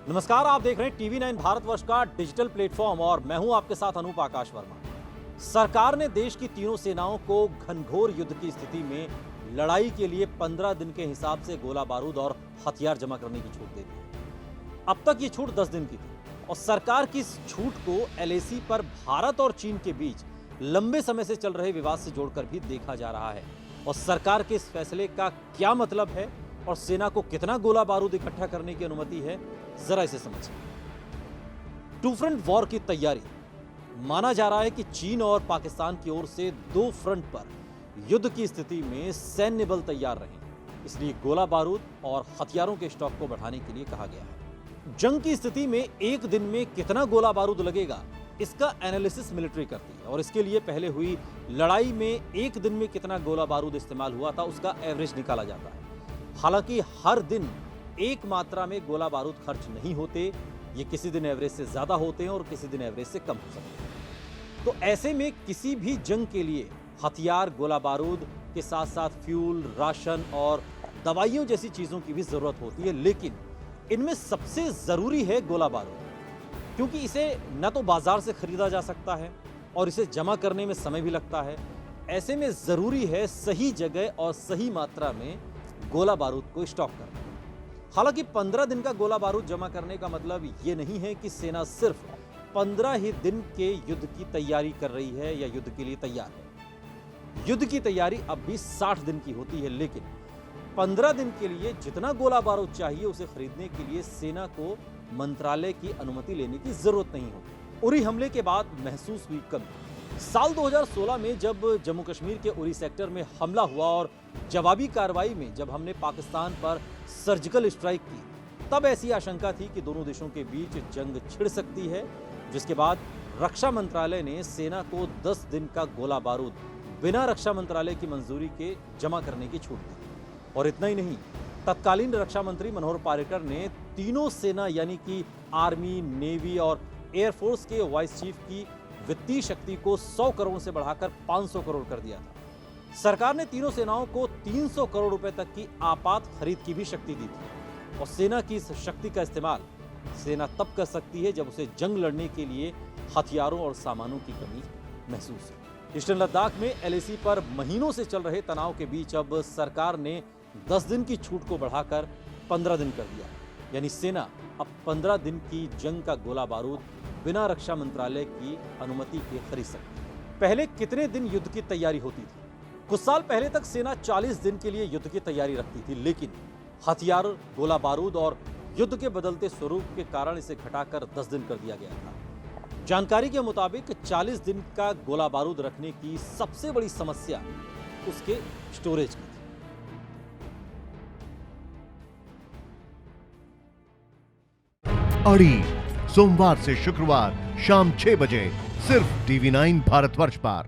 नमस्कार, आप देख रहे हैं टीवी 9 भारतवर्ष का डिजिटल प्लेटफॉर्म और मैं हूं आपके साथ अनूप आकाश वर्मा। सरकार ने देश की तीनों सेनाओं को घनघोर युद्ध की स्थिति में लड़ाई के लिए 15 दिन के हिसाब से गोला बारूद और हथियार जमा करने की छूट दे दी। अब तक ये छूट 10 दिन की थी और सरकार की इस छूट को एलएसी पर भारत और चीन के बीच लंबे समय से चल रहे विवाद से जोड़कर भी देखा जा रहा है। और सरकार के इस फैसले का क्या मतलब है और सेना को कितना गोला बारूद इकट्ठा करने की अनुमति है, जरा इसे समझिए। टू फ्रंट वॉर की तैयारी। माना जा रहा है कि चीन और पाकिस्तान की ओर से दो फ्रंट पर युद्ध की स्थिति में सैन्य बल तैयार रहे, इसलिए गोला बारूद और हथियारों के स्टॉक को बढ़ाने के लिए कहा गया है। जंग की स्थिति में एक दिन में कितना गोला बारूद लगेगा, इसका एनालिसिस मिलिट्री करती है और इसके लिए पहले हुई लड़ाई में एक दिन में कितना गोला बारूद इस्तेमाल हुआ था उसका एवरेज निकाला जाता है। हालांकि हर दिन एक मात्रा में गोला बारूद खर्च नहीं होते, ये किसी दिन एवरेज से ज्यादा होते हैं और किसी दिन एवरेज से कम हो सकते हैं। तो ऐसे में किसी भी जंग के लिए हथियार, गोला बारूद के साथ साथ फ्यूल, राशन और दवाइयों जैसी चीजों की भी जरूरत होती है, लेकिन इनमें सबसे जरूरी है गोला बारूद, क्योंकि इसे न तो बाजार से खरीदा जा सकता है और इसे जमा करने में समय भी लगता है। ऐसे में जरूरी है सही जगह और सही मात्रा में गोला बारूद को स्टॉक करना। हालांकि 15 दिन का गोला बारूद जमा करने का मतलब ये नहीं है कि सेना सिर्फ 15 ही दिन के युद्ध की तैयारी कर रही है या युद्ध के लिए तैयार है। युद्ध की तैयारी अब भी 60 दिन की होती है, लेकिन 15 दिन के लिए जितना गोला बारूद चाहिए उसे खरीदने के लिए सेना को मंत्रालय की अनुमति लेने की जरूरत नहीं होती। उरी हमले के बाद महसूस हुई कमी। साल 2016 में जब जम्मू कश्मीर के उरी सेक्टर में हमला हुआ और जवाबी कार्रवाई में जब हमने पाकिस्तान पर सर्जिकल स्ट्राइक की, तब ऐसी आशंका थी कि दोनों देशों के बीच जंग छिड़ सकती है, जिसके बाद रक्षा मंत्रालय ने सेना को 10 दिन का गोला बारूद बिना रक्षा मंत्रालय की मंजूरी के जमा करने की छूट दी। और इतना ही नहीं, तत्कालीन रक्षा मंत्री मनोहर पर्रिकर ने तीनों सेना यानी कि आर्मी, नेवी और एयरफोर्स के वाइस चीफ की वित्तीय शक्ति को 100 करोड़ से बढ़ाकर 500 करोड़ कर दिया था। सरकार ने तीनों सेनाओं को 300 करोड़ रुपए तक की आपात खरीद की भी शक्ति दी थी। और सेना की इस शक्ति का इस्तेमाल सेना तब कर सकती है जब उसे जंग लड़ने के लिए हथियारों और सामानों की कमी महसूस हो। ईस्टर्न लद्दाख में एलएसी पर महीनों से चल रहे तनाव के बीच अब सरकार ने 10 दिन की छूट को बढ़ाकर 15 दिन कर दिया, यानी सेना अब 15 दिन की जंग का गोला बारूद बिना रक्षा मंत्रालय की अनुमति के खरीद सकती है। पहले कितने दिन युद्ध की तैयारी होती थी? कुछ साल पहले तक सेना 40 दिन के लिए युद्ध की तैयारी रखती थी, लेकिन हथियार, गोला बारूद और युद्ध के बदलते स्वरूप के कारण इसे घटाकर 10 दिन कर दिया गया था। जानकारी के मुताबिक 40 दिन का गोला बारूद रखने की सबसे बड़ी समस्या उसके स्टोरेज की थी। अड़ी सोमवार से शुक्रवार शाम 6 बजे सिर्फ टीवी 9 भारतवर्ष पर।